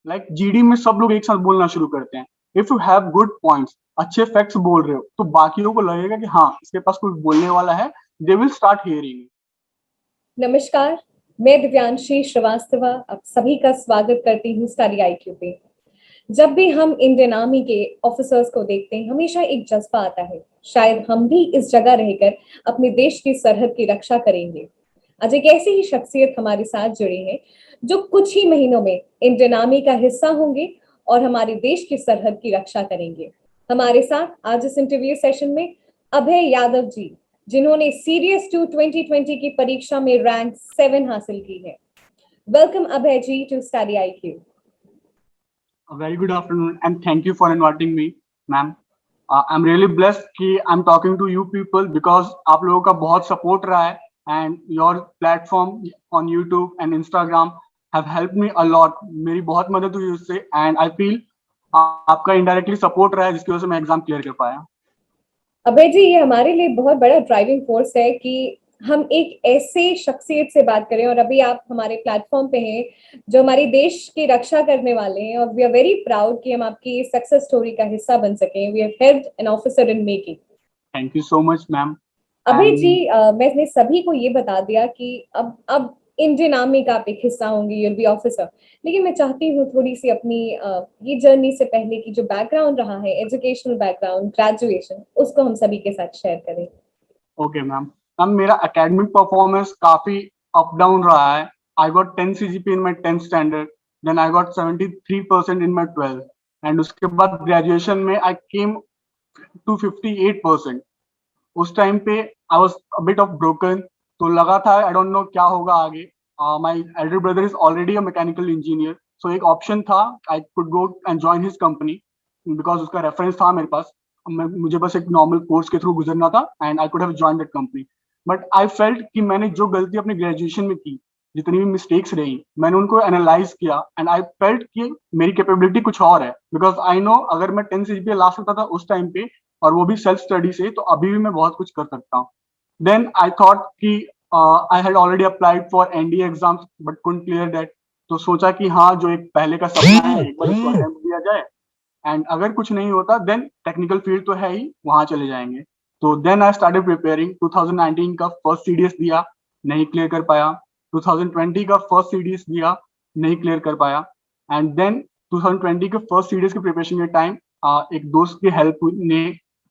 Like GD में सब लोग एक साथ बोलना शुरू करते हैं। If you have good points, अच्छे फैक्ट्स बोल रहे हो, तो बाकियों को लगेगा कि हाँ इसके पास कोई बोलने वाला है, दे विल स्टार्ट हियरिंग। नमस्कार, मैं दिव्यांशी श्रीवास्तव आप सभी का स्वागत करती हूँ स्टडी आईक्यू पे। जब भी हम इंडियन आर्मी के ऑफिसर्स को देखते हैं, हमेशा एक जज्बा आता है, शायद हम भी इस जगह रहकर अपने देश की सरहद की रक्षा करेंगे। आज एक ऐसी ही शख्सियत हमारे साथ जुड़ी है जो कुछ ही महीनों में इंडियन आर्मी का हिस्सा होंगे और हमारे देश की सरहद की रक्षा करेंगे। हमारे साथ आज इस इंटरव्यू सेशन में अभय यादव जी, जिन्होंने सीडीएस 2 2020 की परीक्षा में रैंक 7 हासिल की है। Welcome Abhay ji to study IQ. Very good afternoon and thank you for inviting me, ma'am. I am really blessed कि I am talking to you people because आप लोगों का बहुत सपोर्ट रहा है and your platform on YouTube and Instagram have help me a lot. मेरी बहुत मदद हुई उससे एंड आई फील आपका इनडायरेक्टली सपोर्ट रहा है जिसकी वजह से मैं एग्जाम क्लियर कर पाया। अभय जी, ये हमारे लिए बहुत बड़ा ड्राइविंग फोर्स है कि हम एक ऐसे शख्सियत से बात करें, और अभी आप हमारे प्लेटफॉर्म पे हैं जो हमारे देश की रक्षा करने वाले हैं, और वी आर वेरी प्राउड कि हम आपकी सक्सेस स्टोरी का हिस्सा बन सकें। We have helped an officer in making. Thank you so much ma'am. Abhay ji, and मैंने सभी को ये बता दिया कि अब इंडियन आर्मी का आप एक हिस्सा होंगे, यूल बी ऑफिसर। लेकिन मैं चाहती हूँ थोड़ी सी अपनी ये जर्नी से पहले की जो बैकग्राउंड रहा है, एजुकेशनल बैकग्राउंड, ग्रेजुएशन, उसको हम सभी के साथ शेयर करें। Okay ma'am. मैम मेरा एकेडमिक परफॉर्मेंस काफी अप डाउन रहा है। I got 10 CGP in my 10th standard, then I got 73% in my 12th, and उसके बाद ग्रेजुएशन में आई केम टू 58%। उस टाइम पे I was a bit of broken, तो लगा था आई डोंट नो क्या होगा आगे। My elder brother is already a mechanical engineer, so एक ऑप्शन था I could go and join his company because उसका रेफरेंस था मेरे पास। मुझे बस एक नॉर्मल कोर्स के थ्रू गुजरना था and I could have join that company. But I felt कि मैंने जो गलती अपनी ग्रेजुएशन में की, जितनी भी मिस्टेक्स रही, मैंने उनको एनालाइज किया एंड आई फेल्ट कि मेरी कैपेबिलिटी कुछ और है। बिकॉज आई नो अगर मैं 10 सीजीपीए ला सकता था उस टाइम पे, और वो भी सेल्फ स्टडी से, तो अभी भी मैं बहुत कुछ कर सकता हूँ। देन आई थॉट कि I had already applied for NDA exams but couldn't clear that. तो सोचा कि हाँ, जो एक पहले का सपना है एक बार उसको अटेम्प्ट दिया जाए, एंड अगर कुछ नहीं होता देन टेक्निकल फील्ड तो है ही, वहां चले जाएंगे। तो देन आई स्टार्टेड प्रिपेयरिंग। 2019 का फर्स्ट सीडीएस दिया, नहीं क्लियर कर पाया। 2020 का फर्स्ट सीडीएस दिया, नहीं क्लियर कर पाया। एंड देन 2020 के फर्स्ट सीडीएस की प्रिपरेशन के टाइम एक दोस्त की हेल्प ने,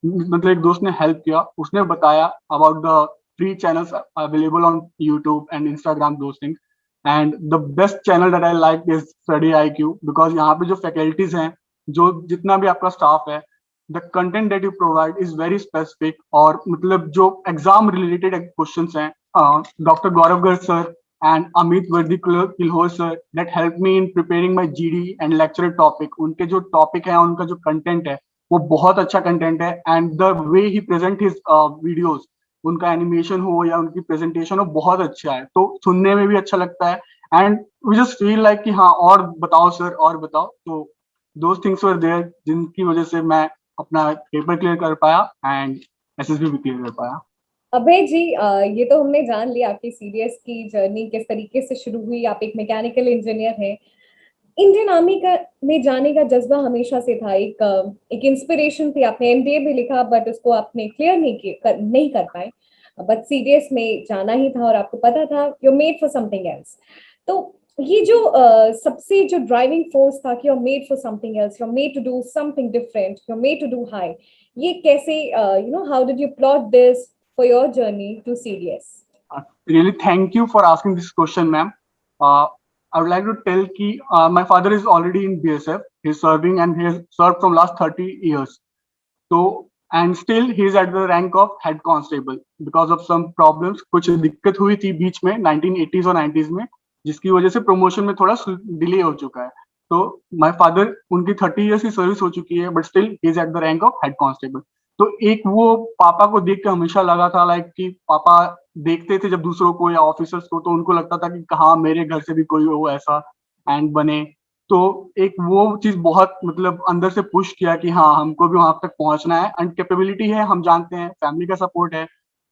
मतलब एक दोस्त ने हेल्प किया। उसने बताया about the free channels available on YouTube and Instagram, those things. And the best channel that I like is study I Q, because यहाँ पे जो फैकल्टीज हैं, जो जितना भी आपका स्टाफ है, the content that you provide is very specific. और मतलब जो एग्जाम रिलेटेड क्वेश्चंस हैं, doctor Gaurav Garg sir and Amit Vardi Kilhor sir that help me in preparing my GD and lectural topic. उनके जो टॉपिक है, उनका जो कंटेंट है, वो बहुत अच्छा कंटेंट है। And the way he present his videos, उनका एनिमेशन हो या उनकी प्रेजेंटेशन हो, बहुत अच्छा है, तो सुनने में भी अच्छा लगता है। And we just feel like कि हाँ और बताओ सर, और बताओ। तो दोज थिंग्स वर देयर जिनकी वजह से मैं अपना पेपर क्लियर कर पाया एंड एसएसबी भी क्लियर कर पाया। अभय जी, ये तो हमने जान लिया आपकी सीडीएस की जर्नी किस तरीके से शुरू हुई। आप एक मैकेनिकल इंजीनियर हैं। इंडियन आर्मी का में जाने का जज्बा हमेशा से था, एक इंस्पिरेशन थी। आपने एमबीए भी लिखा बट उसको आपने क्लियर नहीं कर पाए। बट सीडीएस में जाना ही था और आपको पता था you made for something else. तो ये जो सबसे जो ड्राइविंग फोर्स था कि you made for something else, you made to do something different, you made to do high, ये कैसे, how did you plot this for your journey to CDS? Really, thank you for asking this question, ma'am. I would like to tell कि my father is already in BSF. He's serving and he has served from last 30 years. So and still he is at the rank of head constable because of some problems. कुछ दिक्कत हुई थी बीच में 1980s और 90s में, जिसकी वजह से प्रमोशन में थोड़ा डिले हो चुका है। तो माय फादर, उनकी 30 इयर्स की सर्विस हो चुकी है, but still he is at the rank of head constable. तो एक वो पापा को देख के हमेशा लगा था लाइक कि पापा देखते थे जब दूसरों को या ऑफिसर्स को, तो उनको लगता था कि हाँ मेरे घर से भी कोई हो ऐसा एंड बने। तो एक वो चीज बहुत मतलब अंदर से पुश किया कि हाँ हमको भी वहां तक पहुंचना है, एंड कैपेबिलिटी है, हम जानते हैं, फैमिली का सपोर्ट है,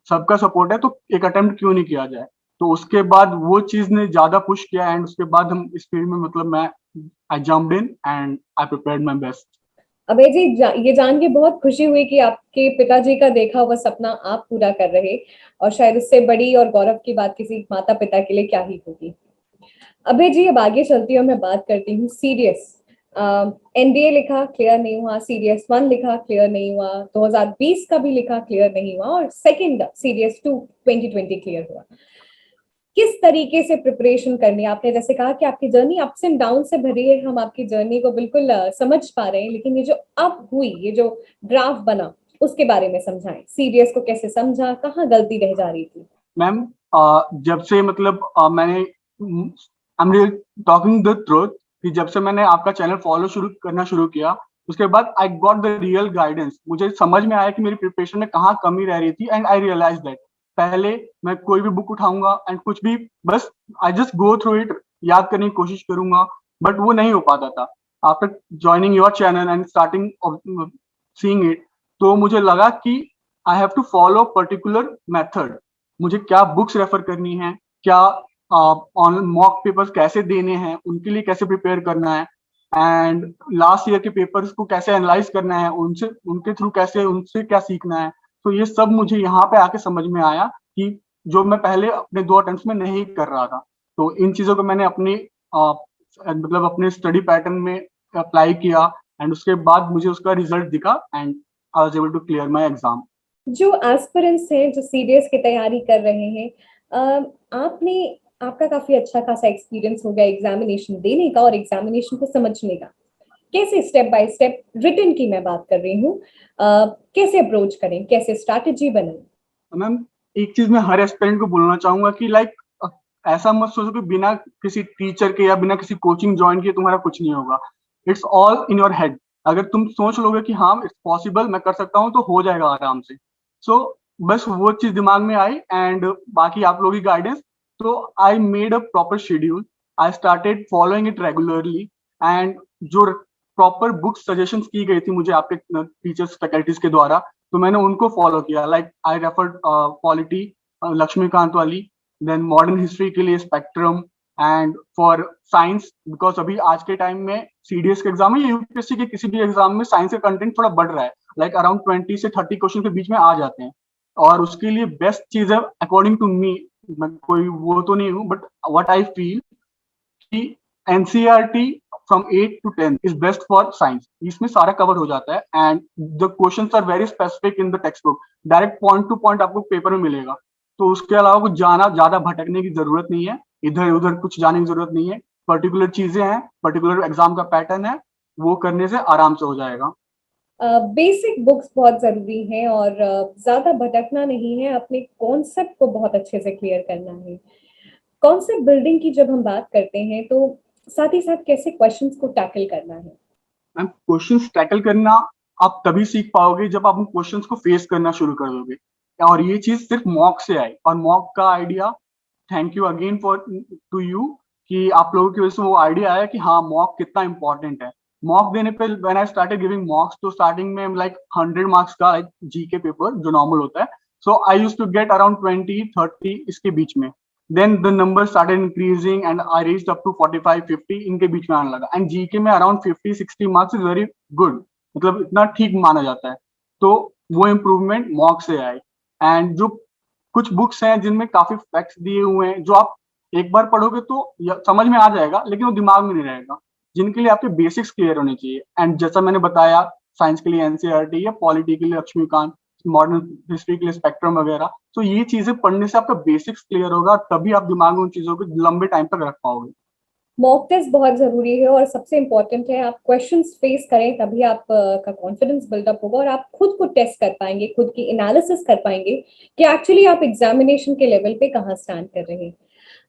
सबका सपोर्ट है, तो एक अटेम्प्ट क्यों नहीं किया जाए। तो उसके बाद वो चीज ने ज्यादा पुश किया एंड उसके बाद हम इस फील्ड में, मतलब मैं I jumped in and I prepared my best. अभय जी, ये जान के बहुत खुशी हुई कि आपके पिताजी का देखा हुआ सपना आप पूरा कर रहे, और शायद उससे बड़ी और गौरव की बात किसी माता पिता के लिए क्या ही होगी। अभय जी, अब आगे चलती हूँ, मैं बात करती हूँ सीरियस। एनडीए लिखा, क्लियर नहीं हुआ। सीरियस 1 लिखा, क्लियर नहीं हुआ। 2020 का भी लिखा, क्लियर नहीं हुआ। और सेकंड सीरियस 2 2020 क्लियर हुआ। किस तरीके से प्रिपरेशन करनी है? आपने जैसे कहा कि आपकी जर्नी अप्स एंड डाउन से भरी है, हम आपकी जर्नी को बिल्कुल समझ पा रहे हैं, लेकिन ये जो अब हुई, ये जो ग्राफ बना, उसके बारे में समझाएं। सीरियस को कैसे समझा, कहाँ गलती रह जा रही थी? मैम, जब से मतलब मैंने आई एम टॉकिंग द ट्रुथ कि जब से मैंने आपका चैनल फॉलो करना शुरू किया, उसके बाद I got the real guidance. मुझे समझ में आया कि मेरी प्रिपरेशन में कहाँ कमी रह रही थी, एंड आई रियलाइज दैट पहले मैं कोई भी बुक उठाऊंगा एंड कुछ भी बस I just go through it, याद करने की कोशिश करूंगा, बट वो नहीं हो पाता था। After joining your channel and starting seeing it, तो मुझे लगा कि I have to follow particular method. मुझे क्या बुक्स रेफर करनी है, क्या ऑन मॉक पेपर्स कैसे देने हैं, उनके लिए कैसे प्रिपेयर करना है, एंड लास्ट ईयर के पेपर्स को कैसे एनालाइज करना है, उनसे उनके थ्रू कैसे उनसे क्या सीखना है। तो ये सब मुझे यहाँ पे आके समझ में आया कि जो मैं पहले अपने 2 अटेम्प्ट्स में नहीं कर रहा था। तो इन चीजों को मैंने अपनी मतलब अपने स्टडी पैटर्न में अप्लाई किया, एंड उसके बाद मुझे उसका रिजल्ट दिखा and I was able to clear my exam. जो एस्पिरेंट्स हैं, जो सीरियस की तैयारी कर रहे हैं, आपने आपका काफी अच्छा खासा एक्सपीरियंस हो गया एग्जामिनेशन देने का और एग्जामिनेशन को समझने का। कैसे स्टेप बाय स्टेप, रिटन की मैं बात कर रही हूँ, कैसे अप्रोच करें, कैसे स्ट्रैटेजी बनाएं? मैम, एक चीज मैं हर एस्पिरेंट को बोलना चाहूंगा कि लाइक ऐसा मत सोचो कि बिना किसी टीचर के या बिना किसी कोचिंग ज्वाइन किए तुम्हारा कुछ नहीं होगा। It's all in your head. अगर तुम सोच लोगे कि हाँ इट्स पॉसिबल, मैं कर सकता हूँ, तो हो जाएगा आराम से। सो बस वो चीज दिमाग में आई, एंड बाकी आप लोगों की गाइडेंस। तो I made a proper schedule, I started following it regularly, and जो प्रॉपर बुक सजेशन की गई थी मुझे आपके टीचर्स फैकल्टीज के द्वारा, तो मैंने उनको फॉलो किया। Like I referred polity Laxmikanth वाली, देन मॉडर्न हिस्ट्री के लिए spectrum, and for science because अभी आज के टाइम में सीडीएस के एग्जाम में या यूपीएससी के किसी भी एग्जाम में साइंस का कंटेंट थोड़ा बढ़ रहा है। लाइक अराउंड 20 से 30 क्वेश्चन के बीच में आ जाते हैं, और उसके लिए बेस्ट चीज है अकॉर्डिंग टू मी, मैं कोई वो तो नहीं हूँ, बट व्हाट आई फील कि NCERT from 8 to 10 is best for science. इसमें सारा कवर हो जाता है, and the questions are very specific in the text book. Direct point to point आपको पेपर में मिलेगा, तो उसके अलावा कुछ जाना, ज्यादा भटकने की जरूरत नहीं है, इधर उधर कुछ जाने की जरूरत नहीं है। पर्टिकुलर चीजें हैं, पर्टिकुलर एग्जाम का पैटर्न है, वो करने से आराम से हो जाएगा। बेसिक बुक्स बहुत जरूरी हैं, और ज्यादा भटकना नहीं है, अपने कॉन्सेप्ट को बहुत अच्छे से क्लियर करना है। कॉन्सेप्ट बिल्डिंग की जब हम बात करते हैं, तो साथ ही साथ कैसे क्वेश्चंस को टैकल करना है? मैम, क्वेश्चंस टैकल करना आप तभी सीख पाओगे जब आप उन क्वेश्चंस को फेस करना शुरू कर दोगे। और ये चीज सिर्फ मॉक से आई, और मॉक का idea, thank you again for to you, कि आप लोगों की वजह से वो आइडिया आया कि हाँ मॉक कितना इंपॉर्टेंट है। मॉक देने पे when I started giving mocks, तो स्टार्टिंग में लाइक 100 मार्क्स का लाइक जीके पेपर जो नॉर्मल होता है, so I use to get around 20-30 इसके बीच में। Then the number started increasing and I reached up to 45-50 इनके बीच में आने लगा, एंड जीके में around 50-60 marks is very good, मतलब इतना ठीक माना जाता है। तो वो इम्प्रूवमेंट मॉक से आई। एंड जो कुछ बुक्स हैं जिनमें काफी फैक्ट्स दिए हुए हैं, जो आप एक बार पढ़ोगे तो समझ में आ जाएगा, लेकिन वो दिमाग में नहीं रहेगा, जिनके लिए आपके बेसिक्स क्लियर होने चाहिए। एंड जैसा मैंने बताया, साइंस के लिए एनसीईआरटी या पॉलिटी के लिए लक्ष्मीकांत, मॉडर्न हिस्ट्री के लिए स्पेक्ट्रम वगैरह, तो ये चीजें पढ़ने से आपका बेसिक्स क्लियर होगा, तभी आप दिमाग में उन चीजों को लंबे टाइम तक रख पाओगे। मॉक टेस्ट बहुत जरूरी है, और सबसे इम्पोर्टेंट है आप क्वेश्चंस फेस करें, तभी आप का कॉन्फिडेंस बिल्डअप होगा, और आप खुद को टेस्ट कर पाएंगे, खुद की एनालिसिस कर पाएंगे कि एक्चुअली आप एग्जामिनेशन के लेवल पे कहाँ स्टैंड कर रहे हैं।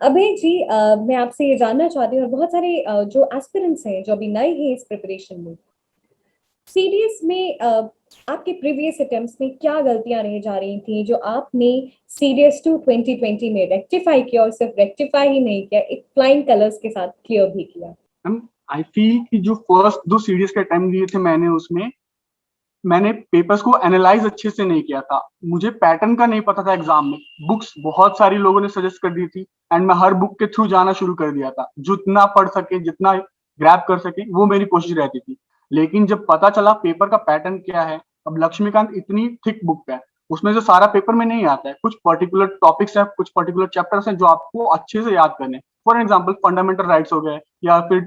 अभय जी, मैं आपसे ये जानना चाहती हूँ, और बहुत सारे जो एस्पिरेंट्स हैं जो अभी नए हैं इस प्रिपरेशन में, सीरियस में आपके प्रीवियस अटेम्प्ट्स में क्या गलतियां रह जा रही थी जो आपने सीरियस टू 2020 में रेक्टिफाई किया, और सिर्फ रेक्टिफाई ही नहीं किया, एक फ्लाइंग कलर्स के साथ क्लियर भी किया? आई फील कि जो फर्स्ट 2 सीरीज के अटेम्प्ट दिए थे मैंने, उसमें मैंने पेपर्स को एनालाइज अच्छे से नहीं किया था। मुझे पैटर्न का नहीं पता था एग्जाम में। बुक्स बहुत सारी लोगों ने सजेस्ट कर दी थी, एंड मैं हर बुक के थ्रू जाना शुरू कर दिया था, जितना पढ़ सके, जितना ग्रैब कर सके, वो मेरी कोशिश रहती थी। लेकिन जब पता चला पेपर का पैटर्न क्या है, अब लक्ष्मीकांत इतनी थिक बुक है, उसमें से सारा पेपर में नहीं आता है, कुछ पर्टिकुलर टॉपिक्स है, कुछ पर्टिकुलर चैप्टर्स हैं जो आपको अच्छे से याद करने। फॉर एग्जाम्पल फंडामेंटल राइट्स हो गए या फिर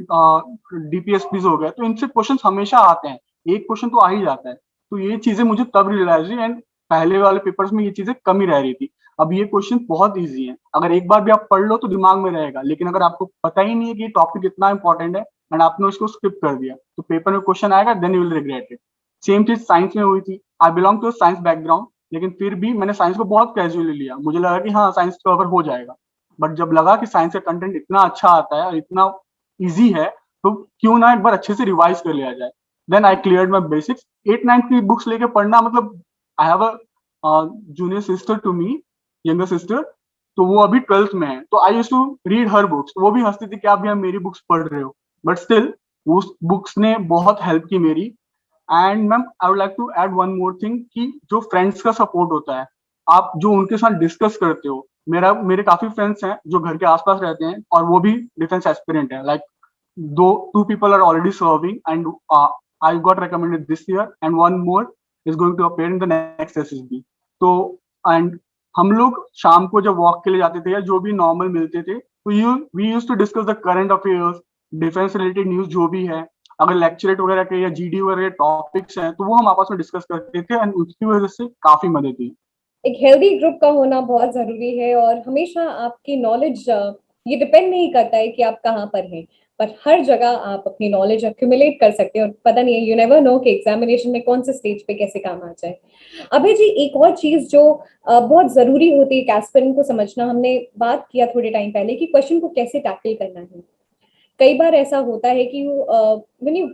डीपीएसपीज हो गए, तो इनसे क्वेश्चन हमेशा आते हैं, एक क्वेश्चन तो आ ही जाता है। तो ये चीजें मुझे तब रियलाइज हुई, एंड पहले वाले पेपर्स में ये चीजें कमी रह रही थी। अब ये क्वेश्चन बहुत ईजी है, अगर एक बार भी आप पढ़ लो तो दिमाग में रहेगा, लेकिन अगर आपको पता ही नहीं है कि ये टॉपिक इतना इंपॉर्टेंट है एंड आपने उसको स्किप कर दिया, तो पेपर में क्वेश्चन आएगा, then you will regret it. Same चीज साइंस में हुई थी। I belong to science background, लेकिन फिर भी मैंने साइंस को बहुत कैजुअली लिया, मुझे लगा कि हाँ साइंस कवर हो जाएगा। बट जब लगा कि साइंस का कंटेंट इतना अच्छा आता है और इतना इजी है, तो क्यों ना एक बार अच्छे से रिवाइज कर लिया जाए। Then I cleared my basics. 8 9 की बुक्स लेके पढ़ना, मतलब I have a junior sister to me, younger sister, तो वो अभी 12th में है, तो I used to read her books. वो भी हंसती थी कि आप भी हम मेरी बुक्स पढ़ रहे हो, बट स्टिल उस बुक्स ने बहुत हेल्प की मेरी। And ma'am I would like to add one more thing, कि जो फ्रेंड्स का सपोर्ट होता है, आप जो उनके साथ डिस्कस करते हो। मेरे काफी फ्रेंड्स हैं जो घर के आसपास रहते हैं और वो भी डिफेंस एस्पिरेंट है, लाइक दो two people are already serving and I got recommended this year and one more is going to appear in the next SSB। तो एंड हम लोग शाम को जब वॉक के लिए जाते थे या जो भी नॉर्मल मिलते थे, तो you we use to discuss the current affairs, defence related news जो भी है, अगर लेक्चरेट वगैरह के या जीडी वगैरह टॉपिक्स हैं, तो वो हम आपस में डिस्कस करते थे एंड उसकी वजह से काफी मदद हुई। एक हेल्दी ग्रुप का होना बहुत जरूरी है, और हमेशा आपकी नॉलेज ये डिपेंड नहीं करता है कि आप कहाँ पर हैं, पर हर जगह आप अपनी नॉलेज एक्यूमुलेट कर सकते हैं, और पता नहीं है, यू नेवर नो कि एग्जामिनेशन में कौन से स्टेज पे कैसे काम आ जाए। अभय जी, एक और चीज जो बहुत जरूरी होती है एस्पिरेंट को समझना, हमने बात किया थोड़े टाइम पहले कि क्वेश्चन को कैसे टैकल करना है। कई बार ऐसा होता है कि व्हेन यू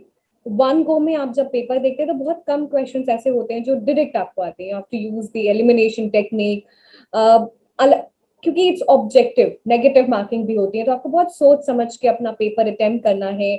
वन गो में आप जब पेपर देखते हैं तो बहुत कम क्वेश्चंस ऐसे होते हैं जो डायरेक्ट आपको आते हैं, you have to use the elimination technique, क्योंकि इट्स ऑब्जेक्टिव, नेगेटिव मार्किंग भी होती है, तो आपको बहुत सोच समझ के अपना पेपर अटेम्प्ट करना है,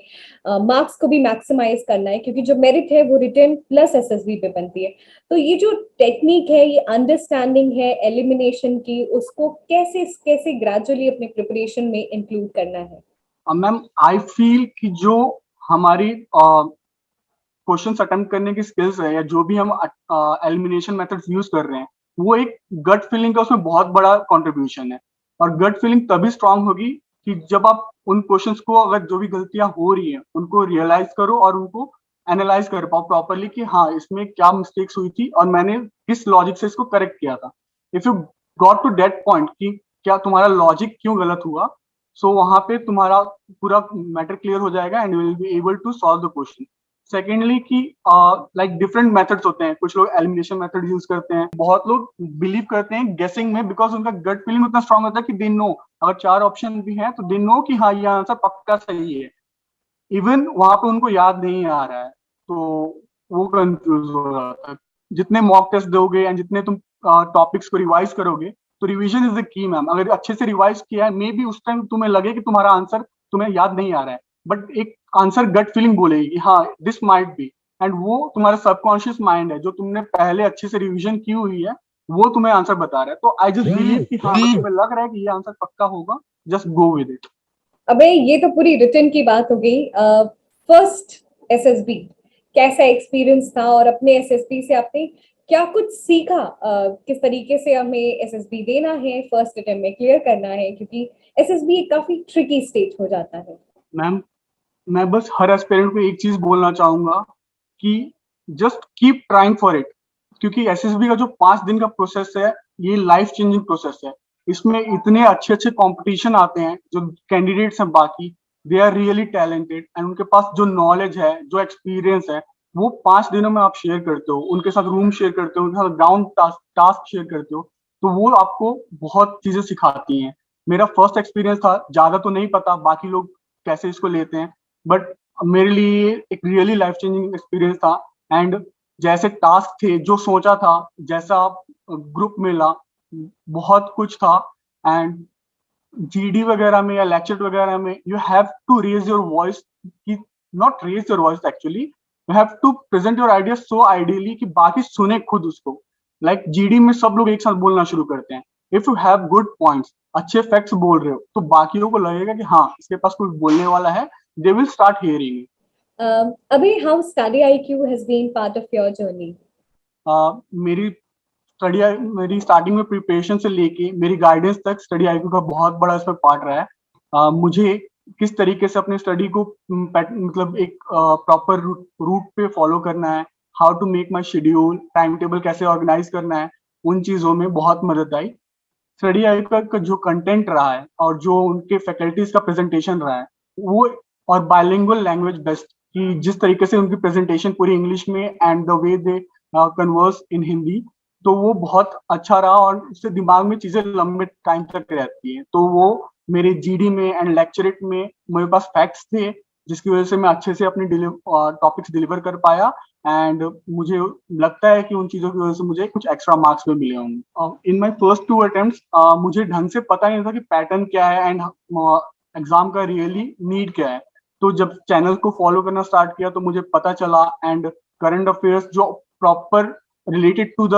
मार्क्स को भी मैक्सिमाइज करना है, क्योंकि जो मेरिट है वो रिटर्न प्लस एसएसबी पे बनती है। तो ये जो टेक्निक है, ये अंडरस्टैंडिंग है एलिमिनेशन की, उसको कैसे कैसे ग्रेजुअली अपने प्रिपरेशन में इंक्लूड करना है? मैम आई फील कि जो हमारी क्वेश्चन अटेम्प्ट करने की स्किल्स है या जो भी हम एलिमिनेशन मेथड्स यूज कर रहे हैं, वो एक गट फीलिंग का उसमें बहुत बड़ा कंट्रीब्यूशन है। और गट फीलिंग तभी स्ट्रांग होगी कि जब आप उन क्वेश्चंस को, अगर जो भी गलतियां हो रही हैं उनको रियलाइज करो और उनको एनालाइज कर पाओ प्रॉपरली कि हाँ इसमें क्या मिस्टेक्स हुई थी और मैंने किस लॉजिक से इसको करेक्ट किया था। If you got to that point कि क्या तुम्हारा लॉजिक क्यों गलत हुआ, सो वहां पे तुम्हारा पूरा मैटर क्लियर हो जाएगा and you will be able to solve the question. Secondly कि लाइक डिफरेंट मेथड्स होते हैं, कुछ लोग एलिमिनेशन मेथड यूज करते हैं, बहुत लोग बिलीव करते हैं गेसिंग में, बिकॉज उनका गट फीलिंग उतना स्ट्रांग होता है कि दे नो, अगर 4 ऑप्शन भी हैं तो दे नो कि हाँ ये आंसर पक्का सही है, इवन वहां पे उनको याद नहीं आ रहा है, तो वो कंफ्यूज हो जाता है। जितने मॉक टेस्ट दोगे एंड जितने तुम टॉपिक्स को रिवाइज करोगे, तो revision is the key ma'am. अगर अच्छे से रिवाइज किया है, मे बी उस टाइम तुम्हें लगे कि तुम्हारा आंसर तुम्हें याद नहीं आ रहा है, बट एक आंसर गट फीलिंग बोलेगी कि हाँ दिस माइट बी, एंड वो तुम्हारा सबकॉन्शियस माइंड है जो तुमने पहले अच्छे से रिवीजन की हुई है, वो तुम्हें आंसर बता रहा है। तो आई जस्ट बिलीव कि हाँ तुम्हें लग रहा है कि ये आंसर पक्का होगा, जस्ट गो विद इट। अबे ये तो पूरी रिटर्न की बात हो गई। फर्स्ट एसएसबी कैसा एक्सपीरियंस था, और अपने एसएसबी से आपने क्या कुछ सीखा? किस तरीके से हमें एसएसबी देना है, फर्स्ट अटेम्प्ट में क्लियर करना है, क्योंकि एसएसबी एक काफी ट्रिकी स्टेज हो जाता है। मैम मैं बस हर एस्पिरेंट को एक चीज बोलना चाहूंगा कि just keep trying for it, क्योंकि एसएसबी का जो 5 दिन का प्रोसेस है, ये लाइफ चेंजिंग प्रोसेस है। इसमें इतने अच्छे अच्छे कंपटीशन आते हैं, जो कैंडिडेट्स हैं बाकी, they are really talented and उनके पास जो नॉलेज है, जो एक्सपीरियंस है, वो 5 दिनों में आप शेयर करते हो, उनके साथ रूम शेयर करते हो, उनके साथ ग्राउंड टास्क शेयर करते हो, तो वो आपको बहुत चीजें सिखाती हैं। मेरा फर्स्ट एक्सपीरियंस था, ज्यादा तो नहीं पता बाकी लोग कैसे इसको लेते हैं, बट मेरे लिए एक रियली लाइफ चेंजिंग एक्सपीरियंस था। एंड जैसे टास्क थे, जो सोचा था, जैसा ग्रुप मिला, बहुत कुछ था। एंड जीडी वगैरह में या लेक्चर वगैरह में you have to raise your voice, not raise your voice actually, you have to present your idea so ideally कि बाकी सुने खुद उसको। लाइक जीडी में सब लोग एक साथ बोलना शुरू करते हैं, if you have good points, अच्छे फैक्ट्स बोल रहे हो, तो बाकियों को लगेगा कि हाँ इसके पास कोई बोलने वाला है, they will start hearing. Abhay, how Study IQ has been part of your journey? मेरी मेरी स्टार्टिंग में प्रिपरेशन से लेके मेरी गाइडेंस तक स्टडी आईक्यू का बहुत बड़ा इसमें पार्ट रहा है। मुझे किस तरीके से अपने स्टडी को मतलब एक प्रॉपर रूट पे फॉलो करना है, how to make my schedule, time table कैसे ऑर्गेनाइज करना है, उन चीजों में बहुत मदद आई। स्टडी आईक्यू का जो कंटेंट रहा है और जो उनके फैकल्टीज का प्रेजेंटेशन रहा है वो, और बाइलिंगुअल लैंग्वेज बेस्ट, कि जिस तरीके से उनकी प्रेजेंटेशन पूरी इंग्लिश में and the way they converse इन हिंदी, तो वो बहुत अच्छा रहा और उससे दिमाग में चीजें लंबे टाइम तक रहती हैं। तो वो मेरे जीडी में एंड लेक्चरेट में मेरे पास फैक्ट्स थे जिसकी वजह से मैं अच्छे से अपने टॉपिक्स डिलीवर कर पाया, एंड मुझे लगता है कि उन चीजों की वजह से मुझे कुछ एक्स्ट्रा मार्क्स भी मिले होंगे। इन माय फर्स्ट 2 अटेम्प्ट्स मुझे ढंग से पता नहीं था कि पैटर्न क्या है एंड एग्जाम का रियली नीड क्या है। तो जब चैनल को फॉलो करना स्टार्ट किया तो मुझे पता चला, एंड करंट अफेयर्स जो proper related to the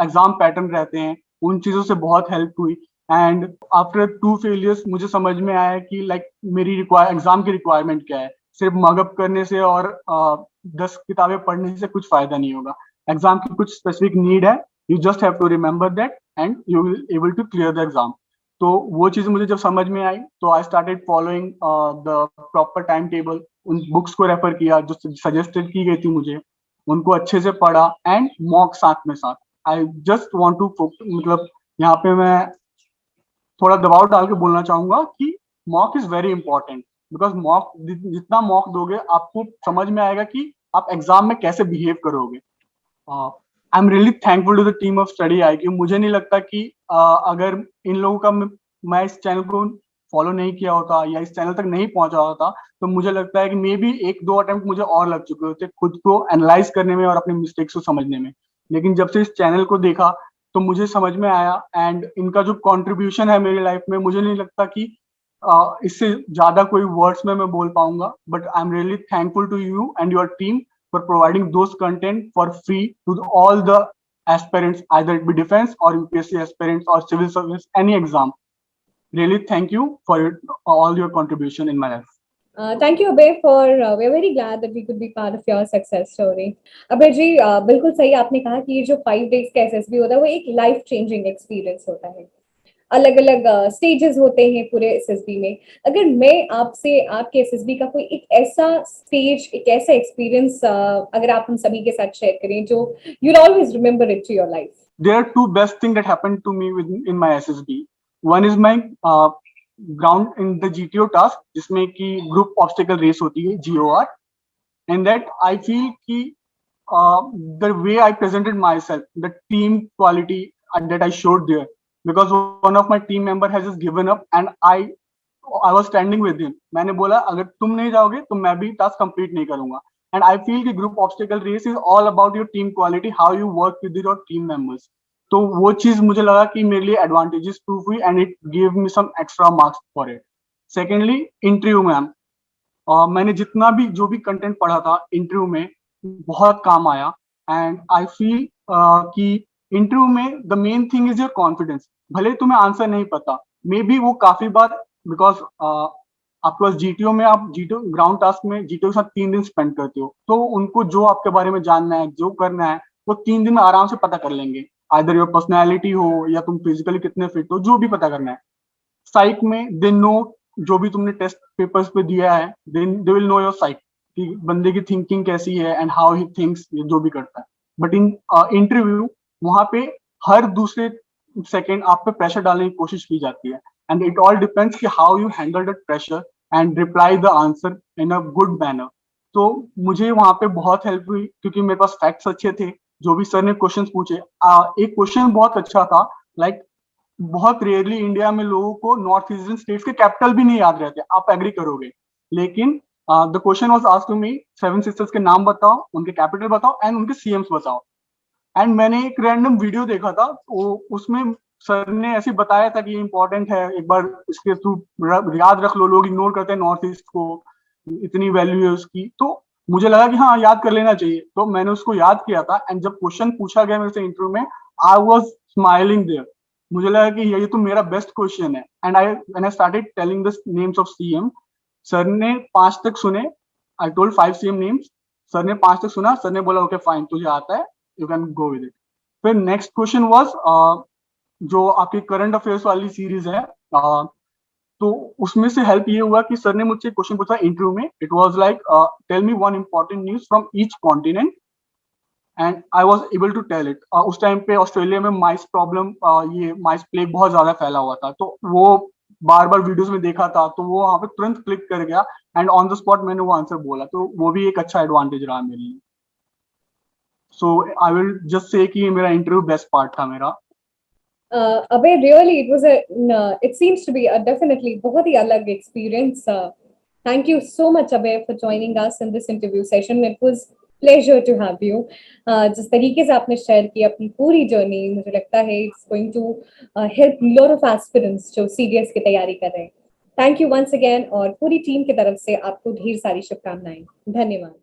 exam pattern रहते हैं उन चीजों से बहुत हेल्प हुई। एंड आफ्टर 2 फेलियर्स मुझे समझ में आया कि लाइक मेरी एग्जाम की रिक्वायरमेंट क्या है। सिर्फ मगअप करने से और 10 किताबें पढ़ने से कुछ फायदा नहीं होगा। एग्जाम की कुछ स्पेसिफिक नीड है, you just have to remember that and you will able to clear the exam. तो वो चीज मुझे जब समझ में आई तो I started following the proper time table, उन बुक्स को रेफर किया जो सजेस्टेड की गई थी मुझे, उनको अच्छे से पढ़ा एंड मॉक साथ में साथ। आई जस्ट वांट टू मतलब यहाँ पे मैं थोड़ा दबाव डाल के बोलना चाहूंगा कि mock is very important, because mock जितना मॉक दोगे आपको समझ में आएगा कि आप एग्जाम में कैसे बिहेव करोगे। I am really thankful to the team of study IQ. मुझे नहीं लगता कि अगर इन लोगों का मैं इस चैनल को फॉलो नहीं किया होता या इस चैनल तक नहीं पहुंचा होता तो मुझे लगता है कि मे बी 1-2 अटेम्प्ट मुझे और लग चुके होते खुद को एनालाइज करने में और अपने मिस्टेक्स को समझने में। लेकिन जब से इस चैनल को देखा तो मुझे समझ में आया, एंड इनका जो कंट्रीब्यूशन है मेरी लाइफ में, मुझे नहीं लगता कि इससे ज्यादा कोई वर्ड्स में मैं बोल पाऊंगा। But I am really thankful to you and your team for providing those content for free to all the aspirants, either it be defense or UPSC aspirants or civil service, any exam. Really thank you for all your contribution in my life. Thank you, Abhay, for we're very glad that we could be part of your success story. Abhay जी, बिल्कुल सही आपने कहा कि ये जो 5 days का SSB होता है वो एक लाइफ चेंजिंग एक्सपीरियंस होता है। अलग अलग स्टेजेस होते हैं पूरे एसएसबी में। अगर मैं आपसे आपके एसएसबी का कोई एक ऐसा स्टेज, एक ऐसा एक्सपीरियंस अगर आप हम सभी के साथ शेयर करें जो you will always remember it to your life. There are 2 best things that happened to me in my SSB. One is my ground in the GTO task, जिसमें कि group obstacle race होती है, GOR, and that I feel कि the way I presented myself, the team quality that I showed there, because one of my team member has just given up and I was standing with him. मैंने बोला अगर तुम नहीं जाओगे तो मैं भी टास्क कंप्लीट नहीं करूंगा। And I feel कि group obstacle race is all about your team quality, how you work with your team members. तो वो चीज मुझे लगा कि मेरे लिए एडवांटेजेस प्रूफ हुई and it give me some extra marks for it. Secondly, interview ma'am, मैंने जितना भी जो भी कंटेंट पढ़ा था इंटरव्यू में बहुत काम आया। एंड आई फील कि इंटरव्यू में the main thing is your confidence. भले तुम्हें आंसर नहीं पता, मे बी वो काफी बार, बिकॉज आपके पास जीटीओ में, आप जीटीओ ग्राउंड टास्क में जीटीओ के साथ 3 दिन स्पेंड करते हो, तो उनको जो आपके बारे में जानना है, जो करना है, वो 3 दिन में आराम से पता कर लेंगे। आइदर योर पर्सनैलिटी हो या तुम फिजिकली कितने फिट हो, जो भी पता करना है। साइक में दे नो, जो भी तुमने टेस्ट पेपर्स पे दिया है, दे विल नो योर साइक कि बंदे की थिंकिंग कैसी है एंड हाउ ही थिंक्स, जो भी करता है। बट इन इंटरव्यू वहां पे हर दूसरे सेकेंड आप पे प्रेशर डालने की कोशिश की जाती है, एंड इट ऑल डिपेंड्स कि how you handle that pressure and reply the answer in a good manner. तो मुझे वहां पे बहुत हेल्प हुई क्योंकि मेरे पास फैक्ट्स अच्छे थे। जो भी सर ने क्वेश्चंस पूछे, एक क्वेश्चन बहुत अच्छा था, लाइक बहुत रेयरली इंडिया में लोगों को नॉर्थ ईस्टर्न स्टेट्स के कैपिटल भी नहीं याद रहते, आप एग्री करोगे। लेकिन the question was asked to me, 7 sisters के नाम बताओ, उनके कैपिटल बताओ एंड उनके सीएम्स बताओ। एंड मैंने एक रैंडम वीडियो देखा था, उसमें सर ने ऐसे बताया था कि ये इंपॉर्टेंट है, एक बार इसके थ्रू याद रख लो, लोग इग्नोर करते हैं नॉर्थ ईस्ट को, इतनी वैल्यू है उसकी। तो मुझे लगा कि हाँ याद कर लेना चाहिए, तो मैंने उसको याद किया था। एंड जब क्वेश्चन पूछा गया मेरे से इंटरव्यू में, आई वाज स्माइलिंग देयर। मुझे लगा कि ये तो मेरा बेस्ट क्वेश्चन है। And when I started telling the names of CM, sir ने 5 तक सुने, I told 5 same names, sir ने 5 तक सुना, सर ने बोला ओके फाइन तुझे आता है, you can go with it. फिर नेक्स्ट क्वेश्चन वाज जो आपकी करंट अफेयर्स वाली सीरीज है, तो उसमें से हेल्प ये हुआ कि सर ने मुझसे क्वेश्चन पूछा इंटरव्यू में, it was like tell me one important news from each continent and I was able to tell it. उस टाइम पे ऑस्ट्रेलिया में माइस प्रॉब्लम, ये माइस प्लेग बहुत ज्यादा फैला हुआ था, तो वो बार बार वीडियोस में देखा था, तो वो वहां पे तुरंत क्लिक कर गया एंड ऑन द स्पॉट मैंने वो आंसर बोला, तो वो भी एक अच्छा एडवांटेज रहा मेरे लिए। सो आई विल जस्ट से कि मेरा इंटरव्यू बेस्ट पार्ट था मेरा। Abhay, really, it seems to be a definitely बहुत ही अलग experience. Thank you so much, Abhay, for joining us in this interview session. It was pleasure to have you. जिस तरीके से आपने शेयर की अपनी पूरी जर्नी, मुझे लगता है it's going to help lot of aspirants जो CDS की तैयारी कर रहे हैं. Thank you once again और पूरी टीम की तरफ से आपको ढेर सारी शुभकामनाएं. धन्यवाद.